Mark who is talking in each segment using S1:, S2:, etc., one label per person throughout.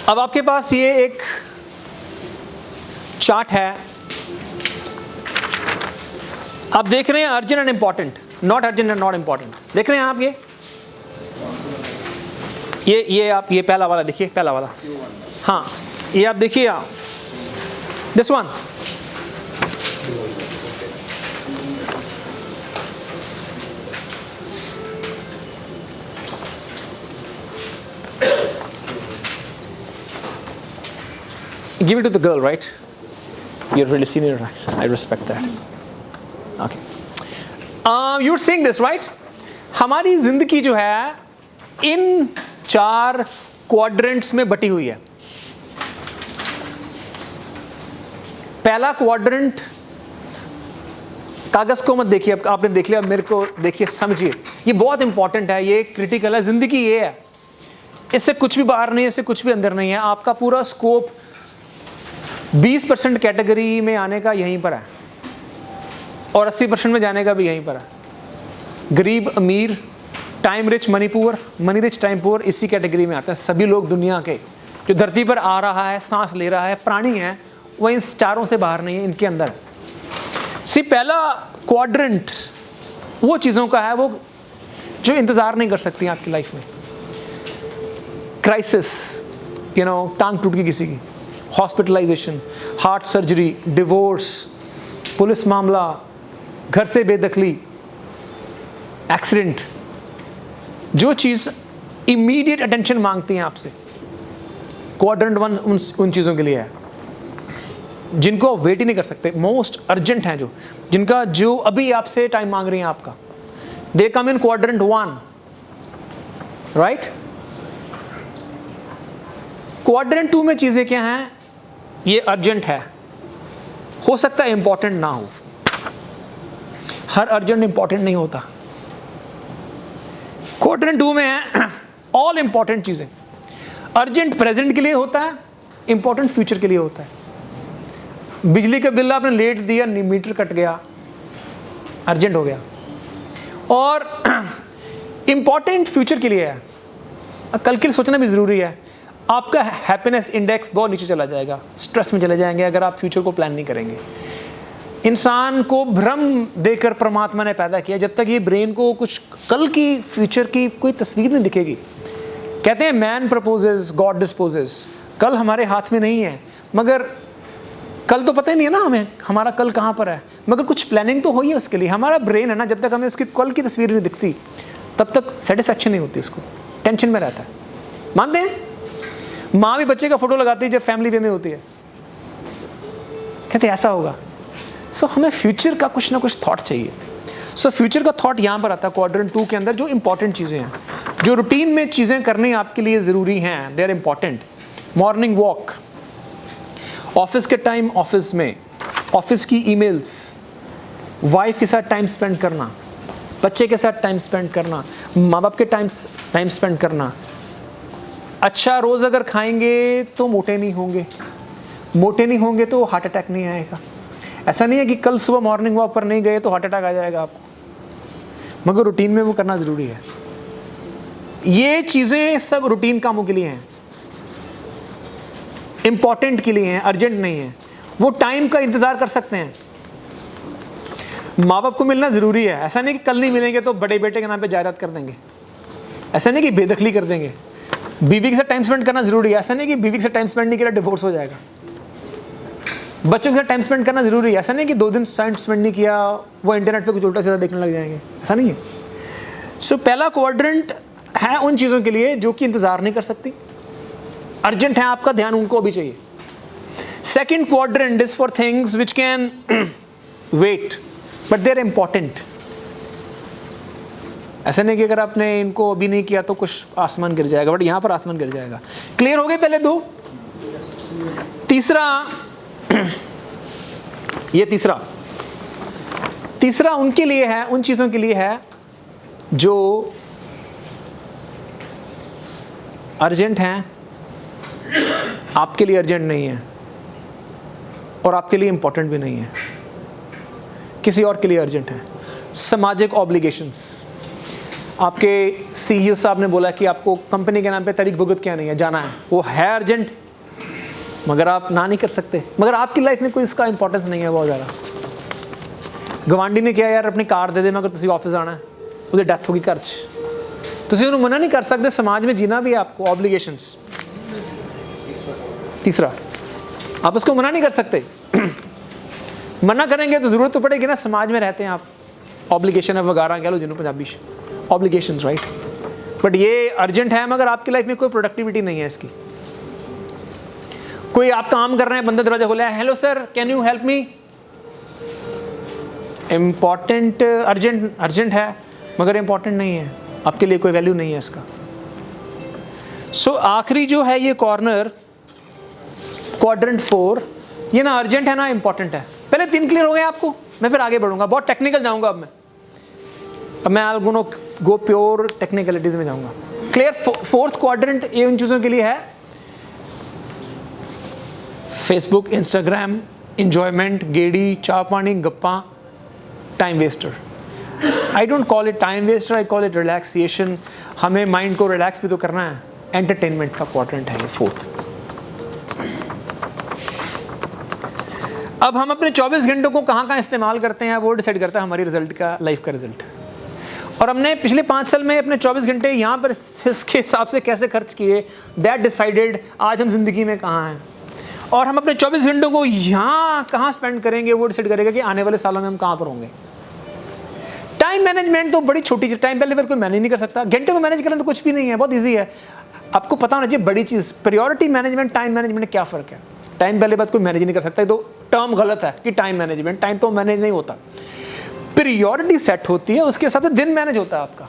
S1: अब आपके पास ये एक चार्ट है, आप देख रहे हैं urgent and important, not urgent and not important, देख रहे हैं आप ये आप ये पहला वाला देखिए, पहला वाला, हाँ ये आप देखिए, this one, give it to the girl, right? You're really senior, I respect that. Okay. You're seeing this, right? हमारी जिंदगी जो है इन 4 क्वाड्रेंट्स में बटी हुई है। पहला क्वाड्रेंट, कागज को मत देखिए, आपने देख लिया, मेरे को देखिए, समझिए, ये बहुत इंपॉर्टेंट है, ये क्रिटिकल है। जिंदगी ये है, इससे कुछ भी बाहर नहीं है, इससे कुछ भी अंदर नहीं है। आपका पूरा स्कोप 20% कैटेगरी में आने का यहीं पर है और 80% में जाने का भी यहीं पर है। गरीब अमीर, time rich money poor, money rich time poor, इसी कैटेगरी में आते हैं सभी लोग दुनिया के। जो धरती पर आ रहा है, सांस ले रहा है, प्राणी है, वह इन स्टारों से बाहर नहीं है, इनके अंदर है। पहला क्वाड्रेंट वो चीज़ों का है वो जो इंतज़ार नहीं कर सकती आपकी लाइफ में। क्राइसिस, टांग टूट गई किसी की, hospitalisation, heart surgery, divorce, police मामला, घर से बेदखली, एक्सीडेंट, जो चीज़ इमीडिएट अटेंशन मांगती हैं आपसे, क्वाड्रेंट 1 उन चीज़ों के लिए है जिनको वेट ही नहीं कर सकते, मोस्ट अर्जेंट हैं, जिनका जो अभी आपसे टाइम मांग रही हैं आपका, दे कम इन क्वाड्रेंट 1, राइट। क्वाड्रेंट 2 में चीज़ें क्या हैं, ये अर्जेंट है, हो सकता है इंपॉर्टेंट ना हो, हर अर्जेंट इंपॉर्टेंट नहीं होता। क्वाड्रेंट 2 में है ऑल इंपॉर्टेंट चीज़ें। अर्जेंट प्रेजेंट के लिए होता है, इंपॉर्टेंट फ्यूचर के लिए होता है। बिजली का बिल आपने लेट दिया, मीटर कट गया, अर्जेंट हो गया। और इंपॉर्टेंट फ्यूचर के लिए है, कल के लिए सोचना भी ज़रूरी है। आपका हैप्पीनेस इंडेक्स बहुत नीचे चला जाएगा, स्ट्रेस में चले जाएंगे अगर आप फ्यूचर को प्लान नहीं करेंगे। इंसान को भ्रम देकर परमात्मा ने पैदा किया, जब तक ये ब्रेन को कुछ कल की फ्यूचर की कोई तस्वीर नहीं दिखेगी। कहते हैं मैन प्रपोजेस गॉड डिस्पोजेस, कल हमारे हाथ में नहीं है, मगर कल तो पता ही नहीं है ना हमें हमारा कल कहाँ पर है, मगर कुछ प्लानिंग तो हुई है उसके लिए। हमारा ब्रेन है ना, जब तक हमें उसकी कल की तस्वीर नहीं दिखती तब तक सेटिस्फैक्शन नहीं होती, उसको टेंशन में रहता है। मानते हैं माँ भी बच्चे का फोटो लगाती है जब फैमिली वे में होती है, कहते ऐसा होगा। सो हमें फ्यूचर का कुछ ना कुछ थॉट चाहिए। सो फ्यूचर का थॉट यहाँ पर आता है क्वाड्रेंट 2 के अंदर। जो इंपॉर्टेंट चीज़ें हैं, जो रूटीन में चीज़ें करनी आपके लिए ज़रूरी हैं, they are important. Morning walk, office के टाइम ऑफिस में, ऑफिस की ईमेल्स, वाइफ के साथ टाइम स्पेंड करना, बच्चे के साथ टाइम स्पेंड करना, माँ बाप के टाइम स्पेंड करना। अच्छा रोज़ अगर खाएंगे तो मोटे नहीं होंगे, मोटे नहीं होंगे तो हार्ट अटैक नहीं आएगा। ऐसा नहीं है कि कल सुबह मॉर्निंग वॉक पर नहीं गए तो हार्ट अटैक आ जाएगा आपको, मगर रूटीन में वो करना ज़रूरी है। ये चीज़ें सब रूटीन कामों के लिए हैं, इंपॉर्टेंट के लिए हैं, अर्जेंट नहीं है। वो टाइम का इंतज़ार कर सकते हैं। माँ बाप को मिलना ज़रूरी है, ऐसा नहीं कि कल नहीं मिलेंगे तो बड़े बेटे के नाम पे जायदाद कर देंगे, ऐसा नहीं कि बेदखली कर देंगे। बीवी के साथ टाइम स्पेंड करना ज़रूरी है, ऐसा नहीं कि बीवी के साथ टाइम स्पेंड नहीं किया डिवोर्स हो जाएगा। बच्चों के साथ टाइम स्पेंड करना ज़रूरी है, ऐसा नहीं कि 2 दिन टाइम स्पेंड नहीं किया वो इंटरनेट पे कुछ उल्टा सीधा देखने लग जाएंगे, ऐसा नहीं है। सो पहला क्वाड्रेंट है उन चीज़ों के लिए जो कि इंतज़ार नहीं कर सकती, अर्जेंट है, आपका ध्यान उनको अभी चाहिए। Second quadrant is for things which can wait but they are important. ऐसा नहीं कि अगर आपने इनको अभी नहीं किया तो कुछ आसमान गिर जाएगा, बट यहाँ पर आसमान गिर जाएगा। क्लियर हो गए पहले 2? तीसरा ये तीसरा उनके लिए है, उन चीज़ों के लिए है जो अर्जेंट हैं, आपके लिए अर्जेंट नहीं है और आपके लिए इंपॉर्टेंट भी नहीं है, किसी और के लिए अर्जेंट है। सामाजिक ऑब्लिगेशंस, आपके सीईओ साहब ने बोला कि आपको कंपनी के नाम पे तारीख भुगत क्या नहीं है, जाना है, वो है अर्जेंट, मगर आप ना नहीं कर सकते, मगर आपकी लाइफ में कोई इसका इंपॉर्टेंस नहीं है बहुत ज़्यादा। गवांडी ने किया यार अपनी कार दे दे मगर तुम ऑफिस आना है, उसकी डेथ होगी घर च, तुम उन्होंने मना नहीं कर सकते, समाज में जीना भी है आपको, ऑब्लिगेशंस। तीसरा, आप उसको मना नहीं कर सकते। मना करेंगे तो जरूरत तो पड़ेगी ना, समाज में रहते हैं आप, ऑब्लिगेशन है वगैरह कह लो जिन्होंने पंजाबी, ऑब्लिगेशंस, राइट। बट ये अर्जेंट है मगर आपकी लाइफ में कोई प्रोडक्टिविटी नहीं है इसकी। कोई आप काम कर रहे हैं, बंदा दरवाजा खोला है, hello sir can you help me, important, urgent है मगर इंपॉर्टेंट नहीं है, आपके लिए कोई वैल्यू नहीं है इसका। सो आखिरी जो है ये कॉर्नर, क्वाड्रेंट 4, ये ना अर्जेंट है ना इंपॉर्टेंट है। पहले 3 क्लियर हो गए आपको, मैं फिर आगे बढ़ूंगा, बहुत टेक्निकल जाऊंगा अब मैं I will go pure technicalities में जाऊंगा। क्लियर। फोर्थ क्वाड्रेंट ये उन चीज़ों के लिए है, फेसबुक, इंस्टाग्राम, इंजॉयमेंट, गेड़ी, चाय पानी, गप्पा, time Wester. I don't call it time Wester, I call it relaxation. हमें माइंड को रिलैक्स भी तो करना है, एंटरटेनमेंट का क्वाड्रेंट है ये फोर्थ। अब हम अपने 24 घंटों को कहाँ इस्तेमाल करते हैं वो डिसाइड करता है हमारी रिजल्ट का, लाइफ का रिजल्ट। और हमने पिछले 5 साल में अपने 24 घंटे यहाँ पर इसके हिसाब से कैसे खर्च किए, दैट डिसाइडेड आज हम जिंदगी में कहाँ हैं। और हम अपने 24 घंटों को यहाँ कहाँ स्पेंड करेंगे वो डिसाइड करेगा कि आने वाले सालों में हम कहाँ पर होंगे। टाइम मैनेजमेंट तो बड़ी छोटी चीज़, टाइम पहले कोई मैनेज नहीं कर सकता, घंटे को मैनेज करना तो कुछ भी नहीं है, बहुत ईजी है। आपको पता होना चाहिए बड़ी चीज़, प्रायोरिटी मैनेजमेंट, टाइम मैनेजमेंट क्या फ़र्क है। टाइम पहले बात कोई मैनेज नहीं कर सकता, तो टर्म गलत है कि टाइम मैनेजमेंट, टाइम तो मैनेज नहीं होता, प्रायोरिटी सेट होती है, उसके साथ दिन मैनेज होता है आपका,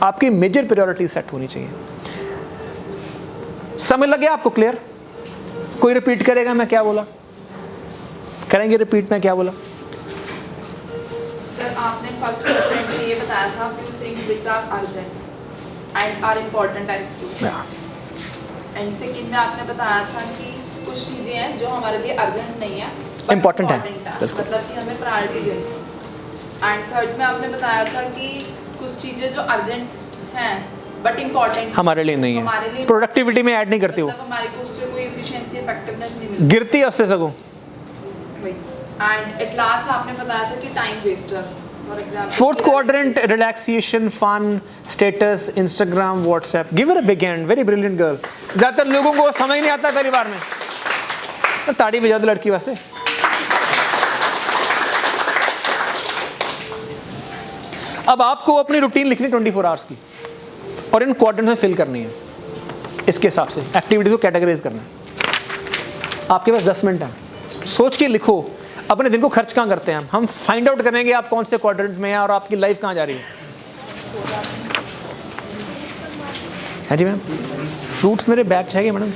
S1: आपकी मेजर प्रायोरिटी सेट होनी चाहिए। समझ लग गया आपको? क्लियर? कोई रिपीट करेगा मैं क्या बोला? करेंगे रिपीट मैं क्या बोला?
S2: सर आपने फर्स्ट क्वाड्रेंट में ये बताया था few things which are urgent and are important as to, and second में आपने बताया था कि कुछ चीजें हैं जो हमारे लिए अर्जेंट नहीं है,
S1: Important है,
S2: मतलब कि हमें प्रायोरिटी देनी है। एंड थर्ड में आपने बताया था कि कुछ चीजें जो अर्जेंट हैं बट इम्पोर्टेंट
S1: हमारे लिए नहीं है, प्रोडक्टिविटी में ऐड नहीं करती वो,
S2: मतलब हमारे को उससे कोई एफिशिएंसी इफेक्टिवनेस नहीं मिलती,
S1: गिरती है उससे सगों।
S2: एंड एट लास्ट आपने बताया था कि time waster, for example
S1: fourth quadrant, relaxation, fun, status, Instagram, WhatsApp. Give her a big hand, very brilliant girl. ज्यादातर लोगों को समझ नहीं आता पहली बार में, तो ताड़ी बजा दो लड़की वास्ते। अब आपको अपनी रूटीन लिखनी 24 आवर्स की और इन क्वाड्रेंट में फिल करनी है, इसके हिसाब से एक्टिविटीज को कैटेगराइज करना है। आपके पास 10 मिनट है, सोच के लिखो अपने दिन को खर्च कहाँ करते हैं हम फाइंड आउट करेंगे आप कौन से क्वाड्रेंट में हैं और आपकी लाइफ कहाँ जा रही है जी मैम। फ्रूट्स मेरे बैग चाहिए मैडम।